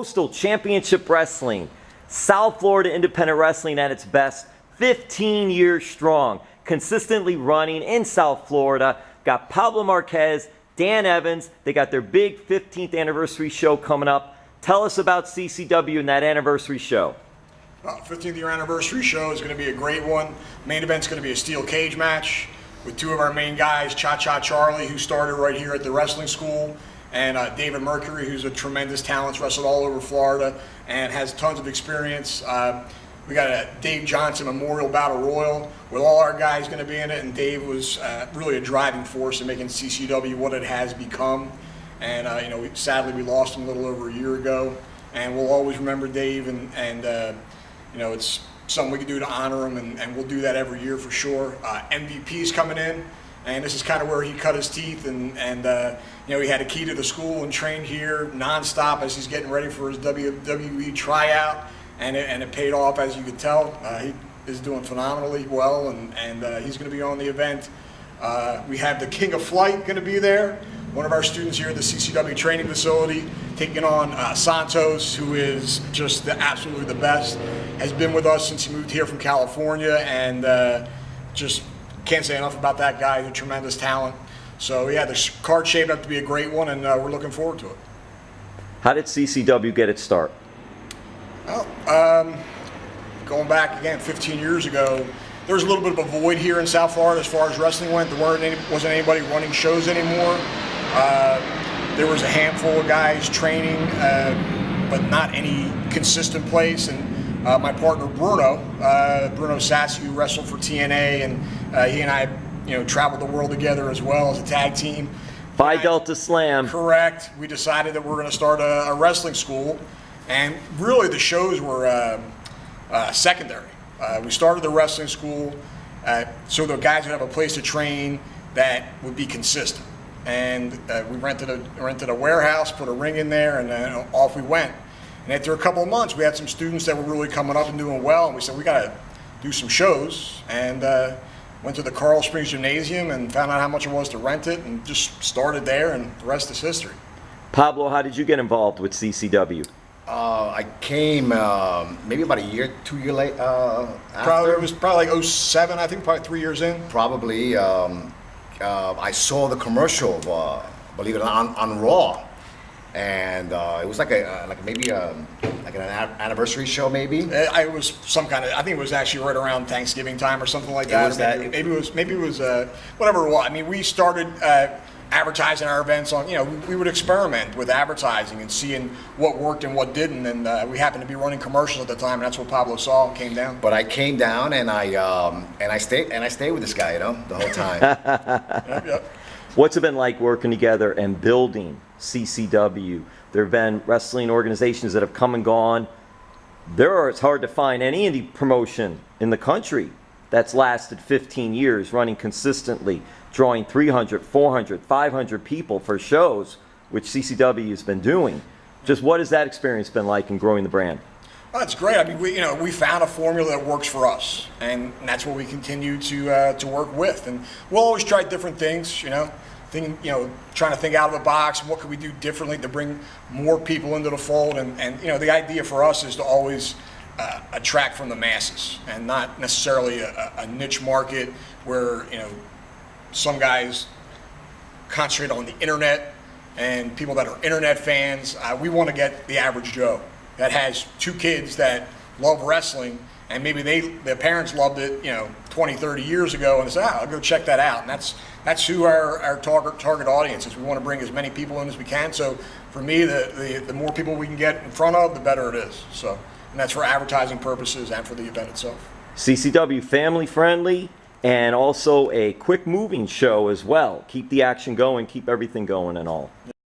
Coastal Championship Wrestling, South Florida independent wrestling at its best, 15 years strong, consistently running in South Florida. Got Pablo Marquez, Dan Evans. They got their big 15th anniversary show coming up. Tell us about CCW and that anniversary show. 15th year anniversary show is going to be a great one. Main event's going to be a steel cage match with two of our main guys, Cha-Cha Charlie, who started right here at the wrestling school, and David Mercury, who's a tremendous talent, wrestled all over Florida and has tons of experience. We got a Dave Johnson Memorial Battle Royal with all our guys going to be in it, and Dave was really a driving force in making CCW what it has become. And sadly we lost him a little over a year ago, and we'll always remember Dave, and it's something we can do to honor him, and we'll do that every year for sure. MVP's coming in, and this is kind of where he cut his teeth, and he had a key to the school and trained here nonstop as he's getting ready for his WWE tryout, and it paid off, as you could tell. He is doing phenomenally well, and he's going to be on the event. We have the King of Flight going to be there, one of our students here at the CCW training facility, taking on Santos, who is just absolutely the best. Has been with us since he moved here from California, and just can't say enough about that guy. He's a tremendous talent. So yeah, the card shaped up to be a great one, and we're looking forward to it. How did CCW get its start? Well, going back again 15 years ago, there was a little bit of a void here in South Florida as far as wrestling went. There wasn't anybody running shows anymore. There was a handful of guys training, but not any consistent place. And my partner Bruno Sassi, who wrestled for TNA, and he and I, traveled the world together as well as a tag team. Phi Delta Slam. Correct. We decided that we're going to start a wrestling school, and really the shows were secondary. We started the wrestling school so the guys would have a place to train that would be consistent. And we rented a warehouse, put a ring in there, and then off we went. And after a couple of months, we had some students that were really coming up and doing well, and we said, we got to do some shows. And went to the Coral Springs Gymnasium and found out how much it was to rent it, and just started there, and the rest is history. Pablo, how did you get involved with CCW? I came maybe about a year, 2 years late. It was probably like 07, I think, probably 3 years in. Probably. I saw the commercial, believe it or not, on Raw, and it was like maybe an anniversary show, maybe. It was some kind of. I think it was actually right around Thanksgiving time or something like that. Maybe it was whatever it was. I mean, we started advertising our events on. We would experiment with advertising and seeing what worked and what didn't, and we happened to be running commercials at the time, and that's what Pablo saw and came down. But I came down, and I stayed with this guy, the whole time. Yep. What's it been like working together and building CCW? There have been wrestling organizations that have come and gone. It's hard to find any indie promotion in the country that's lasted 15 years, running consistently, drawing 300, 400, 500 people for shows, which CCW has been doing. Just what has that experience been like in growing the brand? Oh, it's great. I mean, we found a formula that works for us, and that's what we continue to work with. And we'll always try different things, trying to think out of the box. What could we do differently to bring more people into the fold? And the idea for us is to always attract from the masses, and not necessarily a niche market where some guys concentrate on the internet and people that are internet fans. We want to get the average Joe that has two kids that love wrestling, and maybe their parents loved it 20, 30 years ago, and they say, I'll go check that out. And that's who our target audience is. We want to bring as many people in as we can. So for me, the more people we can get in front of, the better it is. So, and that's for advertising purposes and for the event itself. CCW family friendly, and also a quick moving show as well. Keep the action going, keep everything going and all.